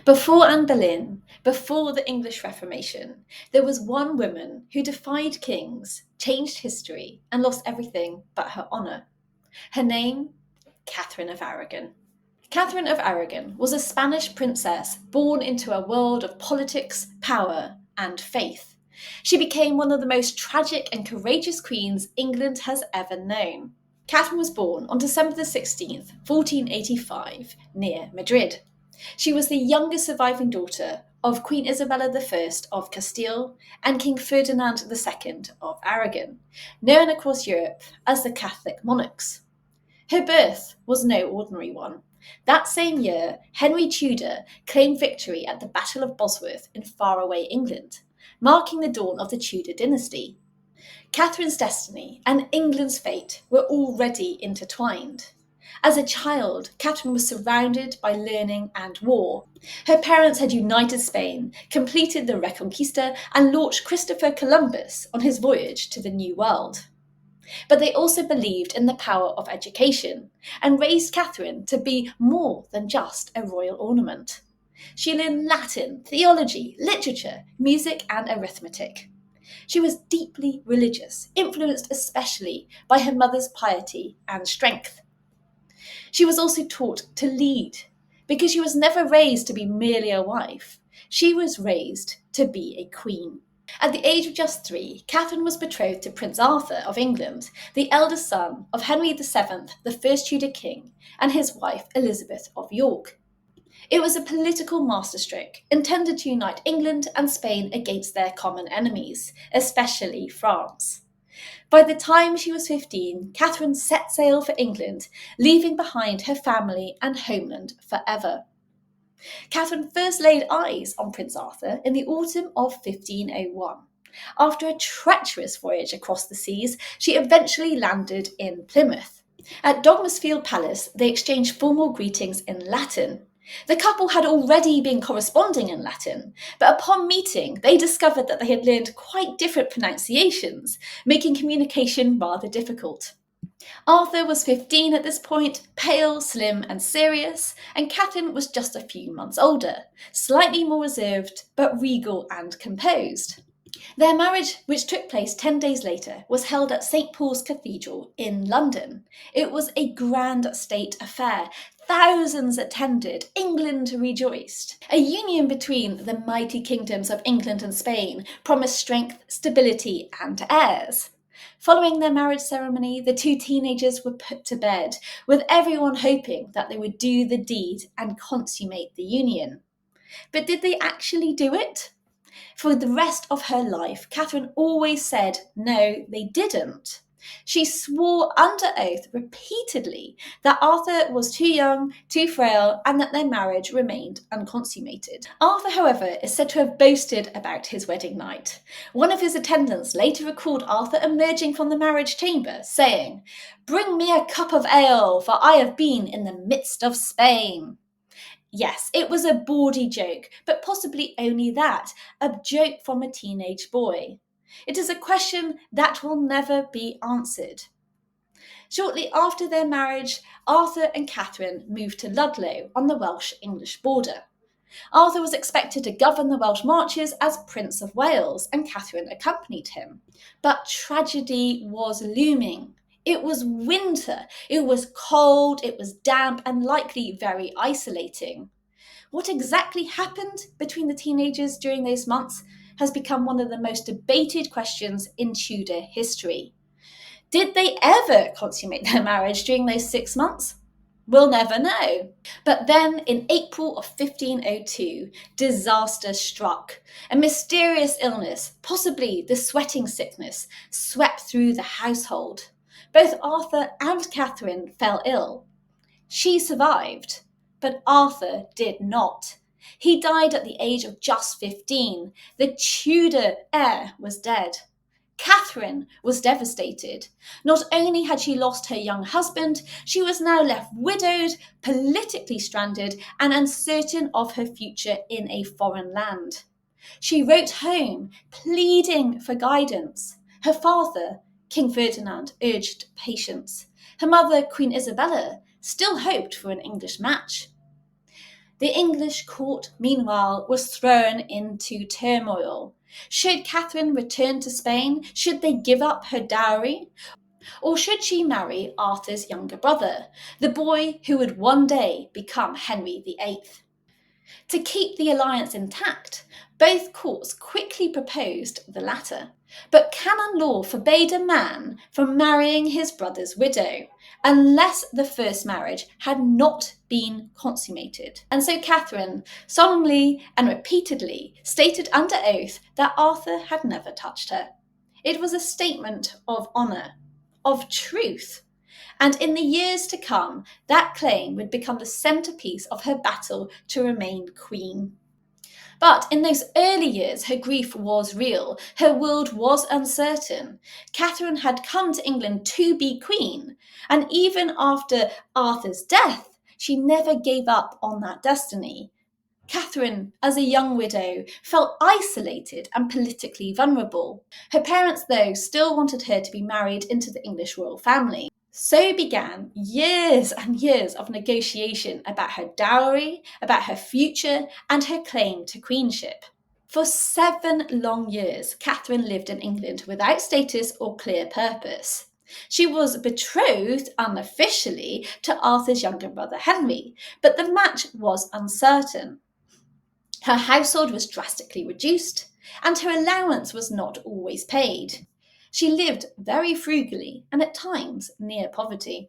Before Anne Boleyn, before the English Reformation, there was one woman who defied kings, changed history, and lost everything but her honour. Her name? Katherine of Aragon. Katherine of Aragon was a Spanish princess born into a world of politics, power, and faith. She became one of the most tragic and courageous queens England has ever known. Catherine was born on December the 16th, 1485, near Madrid. She was the youngest surviving daughter of Queen Isabella I of Castile and King Ferdinand II of Aragon, known across Europe as the Catholic monarchs. Her birth was no ordinary one. That same year, Henry Tudor claimed victory at the Battle of Bosworth in faraway England, marking the dawn of the Tudor dynasty. Catherine's destiny and England's fate were already intertwined. As a child, Catherine was surrounded by learning and war. Her parents had united Spain, completed the Reconquista, and launched Christopher Columbus on his voyage to the New World. But they also believed in the power of education and raised Catherine to be more than just a royal ornament. She learned Latin, theology, literature, music, and arithmetic. She was deeply religious, influenced especially by her mother's piety and strength. She was also taught to lead, because she was never raised to be merely a wife. She was raised to be a queen. At the age of just 3, Catherine was betrothed to Prince Arthur of England, the eldest son of Henry VII, the first Tudor king, and his wife Elizabeth of York. It was a political masterstroke intended to unite England and Spain against their common enemies, especially France. By the time she was 15, Catherine set sail for England, leaving behind her family and homeland forever. Catherine first laid eyes on Prince Arthur in the autumn of 1501. After a treacherous voyage across the seas, she eventually landed in Plymouth. At Dogmersfield Palace, they exchanged formal greetings in Latin. The couple had already been corresponding in Latin, but upon meeting, they discovered that they had learned quite different pronunciations, making communication rather difficult. Arthur was 15 at this point, pale, slim, and serious, and Catherine was just a few months older, slightly more reserved, but regal and composed. Their marriage, which took place 10 days later, was held at St. Paul's Cathedral in London. It was a grand state affair. Thousands attended. England rejoiced. A union between the mighty kingdoms of England and Spain promised strength, stability, and heirs. Following their marriage ceremony, the two teenagers were put to bed, with everyone hoping that they would do the deed and consummate the union. But did they actually do it? For the rest of her life, Catherine always said, no, they didn't. She swore under oath repeatedly that Arthur was too young, too frail, and that their marriage remained unconsummated. Arthur, however, is said to have boasted about his wedding night. One of his attendants later recalled Arthur emerging from the marriage chamber, saying, "Bring me a cup of ale, for I have been in the midst of Spain." Yes, it was a bawdy joke, but possibly only that, a joke from a teenage boy. It is a question that will never be answered. Shortly after their marriage, Arthur and Catherine moved to Ludlow on the Welsh-English border. Arthur was expected to govern the Welsh marches as Prince of Wales, and Catherine accompanied him. But tragedy was looming. It was winter, it was cold, it was damp, and likely very isolating. What exactly happened between the teenagers during those months has become one of the most debated questions in Tudor history. Did they ever consummate their marriage during those 6 months? We'll never know. But then, in April of 1502, disaster struck. A mysterious illness, possibly the sweating sickness, swept through the household. Both Arthur and Catherine fell ill. She survived, but Arthur did not. He died at the age of just 15. The Tudor heir was dead. Catherine was devastated. Not only had she lost her young husband, she was now left widowed, politically stranded, and uncertain of her future in a foreign land. She wrote home, pleading for guidance. Her father, King Ferdinand, urged patience. Her mother, Queen Isabella, still hoped for an English match. The English court, meanwhile, was thrown into turmoil. Should Catherine return to Spain? Should they give up her dowry? Or should she marry Arthur's younger brother, the boy who would one day become Henry VIII? To keep the alliance intact, both courts quickly proposed the latter. But canon law forbade a man from marrying his brother's widow unless the first marriage had not been consummated. And so Catherine solemnly and repeatedly stated under oath that Arthur had never touched her. It was a statement of honour, of truth. And in the years to come, that claim would become the centrepiece of her battle to remain queen. But in those early years, her grief was real. Her world was uncertain. Catherine had come to England to be queen, and even after Arthur's death, she never gave up on that destiny. Catherine, as a young widow, felt isolated and politically vulnerable. Her parents, though, still wanted her to be married into the English royal family. So began years and years of negotiation about her dowry, about her future, and her claim to queenship. For 7 long years, Catherine lived in England without status or clear purpose. She was betrothed unofficially to Arthur's younger brother Henry, but the match was uncertain. Her household was drastically reduced, and her allowance was not always paid. She lived very frugally and at times near poverty.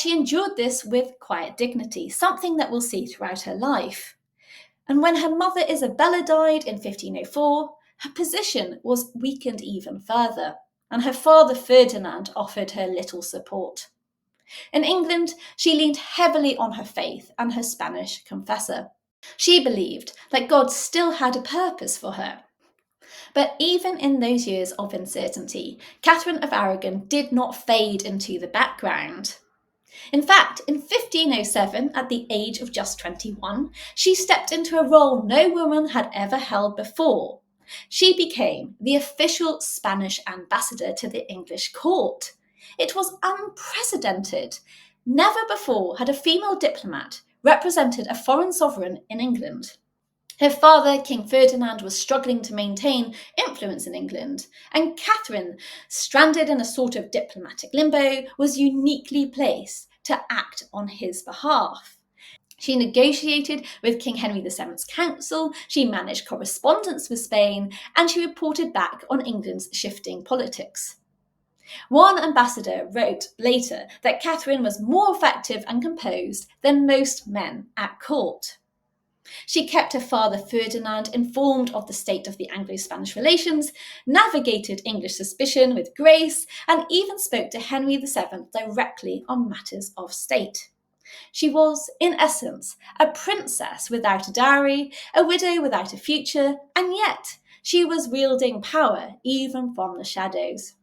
She endured this with quiet dignity, something that we'll see throughout her life. And when her mother Isabella died in 1504, her position was weakened even further, and her father Ferdinand offered her little support. In England, she leaned heavily on her faith and her Spanish confessor. She believed that God still had a purpose for her. But even in those years of uncertainty, Katherine of Aragon did not fade into the background. In fact, in 1507, at the age of just 21, she stepped into a role no woman had ever held before. She became the official Spanish ambassador to the English court. It was unprecedented. Never before had a female diplomat represented a foreign sovereign in England. Her father, King Ferdinand, was struggling to maintain influence in England, and Catherine, stranded in a sort of diplomatic limbo, was uniquely placed to act on his behalf. She negotiated with King Henry VII's council, she managed correspondence with Spain, and she reported back on England's shifting politics. One ambassador wrote later that Catherine was more effective and composed than most men at court. She kept her father Ferdinand informed of the state of the Anglo-Spanish relations, navigated English suspicion with grace, and even spoke to Henry VII directly on matters of state. She was, in essence, a princess without a dowry, a widow without a future, and yet she was wielding power even from the shadows.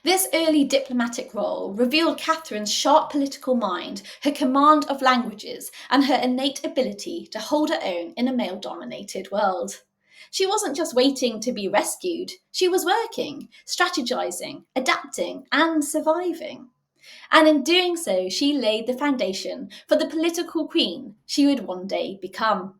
This early diplomatic role revealed Catherine's sharp political mind, her command of languages, and her innate ability to hold her own in a male-dominated world. She wasn't just waiting to be rescued, she was working, strategizing, adapting, and surviving. And in doing so, she laid the foundation for the political queen she would one day become.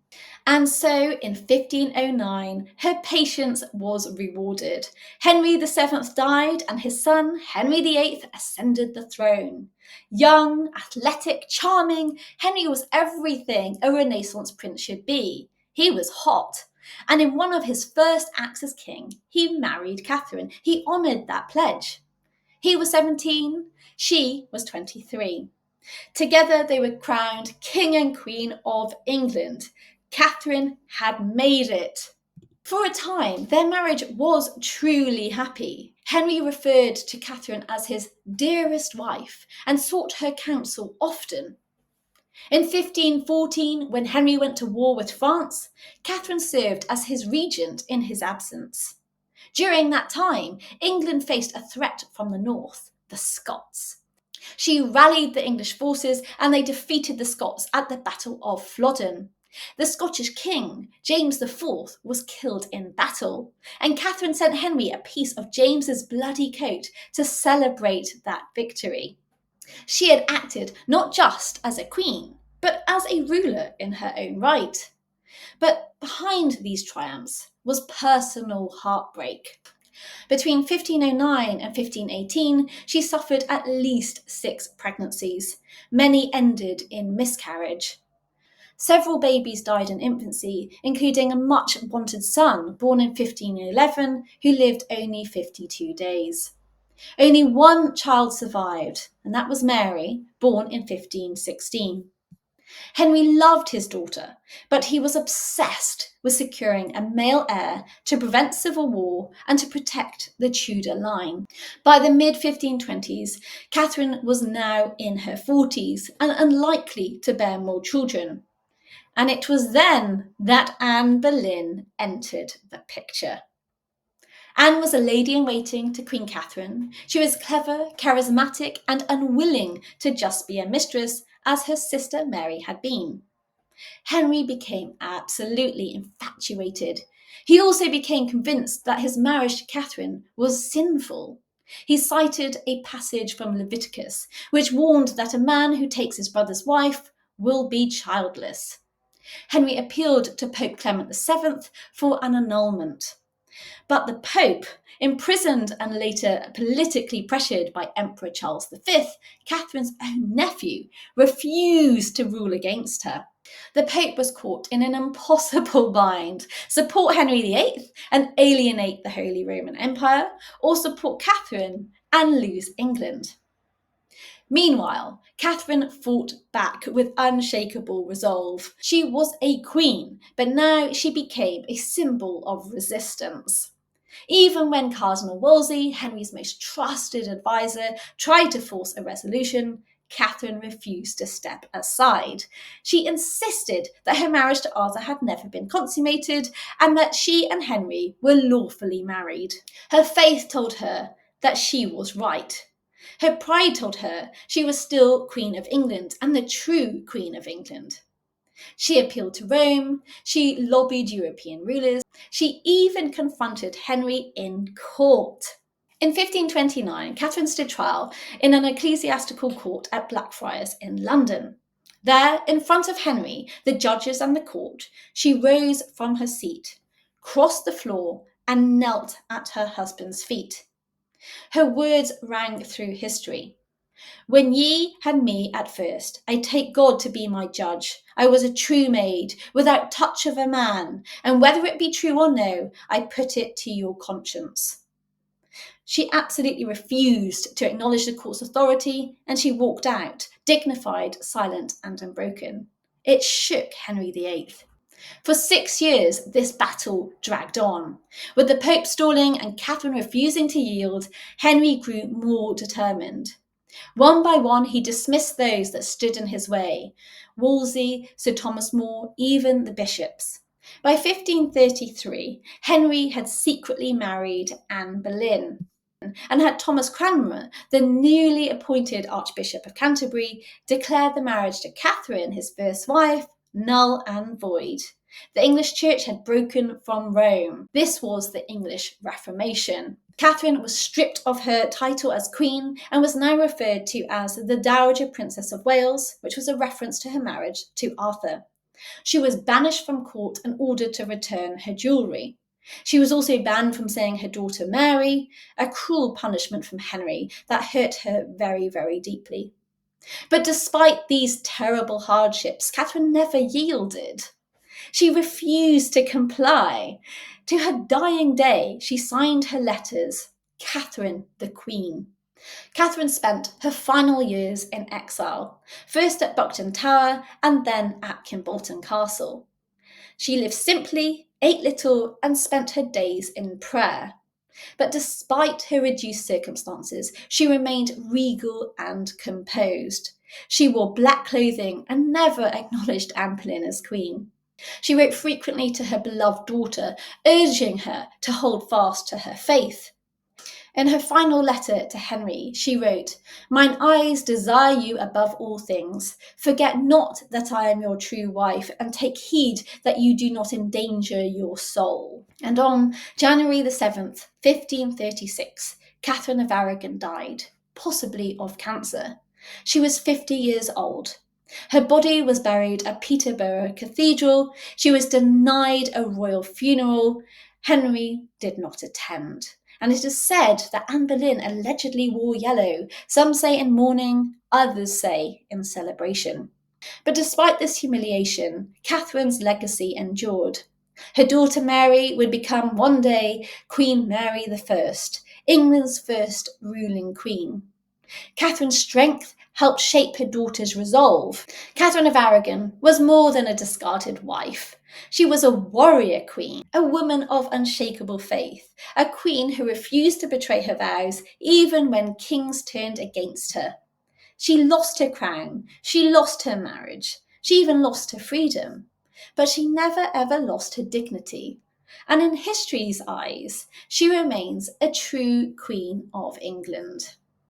And so, in 1509, her patience was rewarded. Henry VII died, and his son, Henry VIII, ascended the throne. Young, athletic, charming, Henry was everything a Renaissance prince should be. He was hot. And in one of his first acts as king, he married Catherine. He honoured that pledge. He was 17, she was 23. Together they were crowned King and Queen of England. Catherine had made it. For a time, their marriage was truly happy. Henry referred to Catherine as his dearest wife and sought her counsel often. In 1514, when Henry went to war with France, Catherine served as his regent in his absence. During that time, England faced a threat from the north, the Scots. She rallied the English forces and they defeated the Scots at the Battle of Flodden. The Scottish king, James IV, was killed in battle, and Catherine sent Henry a piece of James's bloody coat to celebrate that victory. She had acted not just as a queen, but as a ruler in her own right. But behind these triumphs was personal heartbreak. Between 1509 and 1518, she suffered at least 6 pregnancies. Many ended in miscarriage. Several babies died in infancy, including a much wanted son born in 1511 who lived only 52 days. Only one child survived, and that was Mary, born in 1516. Henry loved his daughter, but he was obsessed with securing a male heir to prevent civil war and to protect the Tudor line. By the mid 1520s, Catherine was now in her 40s and unlikely to bear more children. And it was then that Anne Boleyn entered the picture. Anne was a lady in waiting to Queen Catherine. She was clever, charismatic, and unwilling to just be a mistress, as her sister Mary had been. Henry became absolutely infatuated. He also became convinced that his marriage to Catherine was sinful. He cited a passage from Leviticus, which warned that a man who takes his brother's wife will be childless. Henry appealed to Pope Clement VII for an annulment. But the Pope, imprisoned and later politically pressured by Emperor Charles V, Catherine's own nephew, refused to rule against her. The Pope was caught in an impossible bind: support Henry VIII and alienate the Holy Roman Empire, or support Catherine and lose England. Meanwhile, Catherine fought back with unshakable resolve. She was a queen, but now she became a symbol of resistance. Even when Cardinal Wolsey, Henry's most trusted advisor, tried to force a resolution, Catherine refused to step aside. She insisted that her marriage to Arthur had never been consummated and that she and Henry were lawfully married. Her faith told her that she was right. Her pride told her she was still Queen of England and the true Queen of England. She appealed to Rome, she lobbied European rulers, she even confronted Henry in court. In 1529, Catherine stood trial in an ecclesiastical court at Blackfriars in London. There, in front of Henry, the judges and the court, she rose from her seat, crossed the floor, and knelt at her husband's feet. Her words rang through history. "When ye had me at first, I take God to be my judge. I was a true maid, without touch of a man, and whether it be true or no, I put it to your conscience." She absolutely refused to acknowledge the court's authority, and she walked out, dignified, silent, and unbroken. It shook Henry VIII. For 6 years, this battle dragged on. With the Pope stalling and Catherine refusing to yield, Henry grew more determined. One by one, he dismissed those that stood in his way: Wolsey, Sir Thomas More, even the bishops. By 1533, Henry had secretly married Anne Boleyn and had Thomas Cranmer, the newly appointed Archbishop of Canterbury, declare the marriage to Catherine, his first wife, null and void. The English Church had broken from Rome. This was the English Reformation. Catherine was stripped of her title as Queen and was now referred to as the Dowager Princess of Wales, which was a reference to her marriage to Arthur. She was banished from court and ordered to return her jewellery. She was also banned from saying her daughter Mary, a cruel punishment from Henry that hurt her very, very deeply. But despite these terrible hardships, Catherine never yielded. She refused to comply. To her dying day, she signed her letters, Catherine the Queen. Catherine spent her final years in exile, first at Buckton Tower and then at Kimbolton Castle. She lived simply, ate little, and spent her days in prayer. But despite her reduced circumstances, she remained regal and composed. She wore black clothing and never acknowledged Anne Boleyn as queen. She wrote frequently to her beloved daughter, urging her to hold fast to her faith. In her final letter to Henry, she wrote, "Mine eyes desire you above all things. Forget not that I am your true wife, and take heed that you do not endanger your soul." And on January the 7th, 1536, Katherine of Aragon died, possibly of cancer. She was 50 years old. Her body was buried at Peterborough Cathedral. She was denied a royal funeral. Henry did not attend. And it is said that Anne Boleyn allegedly wore yellow, some say in mourning, others say in celebration. But despite this humiliation, Catherine's legacy endured. Her daughter Mary would become one day Queen Mary I, England's first ruling queen. Catherine's strength helped shape her daughter's resolve. Katherine of Aragon was more than a discarded wife. She was a warrior queen, a woman of unshakable faith, a queen who refused to betray her vows even when kings turned against her. She lost her crown, she lost her marriage, she even lost her freedom, but she never ever lost her dignity. And in history's eyes, she remains a true Queen of England.